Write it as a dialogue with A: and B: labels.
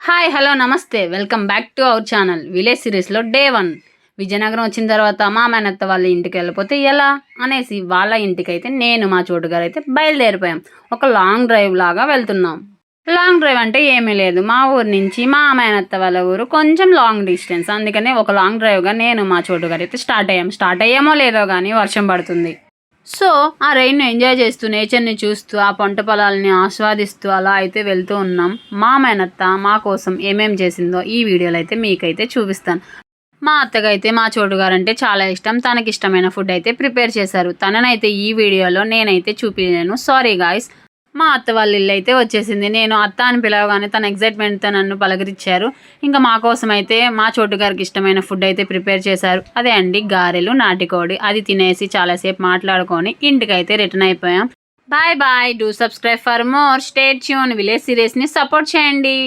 A: Hi hello నమస్తే welcome back to our channel village సిరీస్లో day 1. Vizianagaram వచ్చిన తర్వాత మా మేనత్త వాళ్ళ ఇంటికి వెళ్ళిపోతే ఎలా అనేసి వాళ్ళ ఇంటికైతే నేను మా చోటుగారు అయితే బయలుదేరిపోయాం. ఒక లాంగ్ డ్రైవ్ లాగా వెళ్తున్నాం. లాంగ్ డ్రైవ్ అంటే ఏమీ లేదు, మా ఊరు నుంచి మా మేనత్త వాళ్ళ ఊరు కొంచెం లాంగ్ డిస్టెన్స్. అందుకనే ఒక లాంగ్ డ్రైవ్గా నేను మా చోటుగారు అయితే స్టార్ట్ అయ్యామో లేదో కానీ వర్షం పడుతుంది. సో ఆ రైన్ను ఎంజాయ్ చేస్తూ నేచర్ని చూస్తూ ఆ పంట పొలాలని ఆస్వాదిస్తూ అలా అయితే వెళ్తూ ఉన్నాం. మా మేనత్త మా కోసం ఏమేం చేసిందో ఈ వీడియోలో అయితే మీకైతే చూపిస్తాను. మా అత్తగైతే మా చోటుగారంటే చాలా ఇష్టం. తనకి ఇష్టమైన ఫుడ్ అయితే ప్రిపేర్ చేశారు. తననైతే ఈ వీడియోలో నేనైతే చూపించలేను, సారీ గాయస్. మా అత్త వాళ్ళ ఇల్లు అయితే వచ్చేసింది. నేను అత్త అని పిలవగానే తన ఎగ్జైట్మెంట్తో నన్ను పలకరించారు. ఇంకా మా కోసం అయితే మా చోటుగారికి ఇష్టమైన ఫుడ్ అయితే ప్రిపేర్ చేశారు. అదే అండి గారెలు, నాటికోడి. అది తినేసి చాలాసేపు మాట్లాడుకొని ఇంటికైతే రిటర్న్ అయిపోయాం. Bye bye. Do subscribe for more. Stay tune. Village సిరీస్ని సపోర్ట్ చేయండి.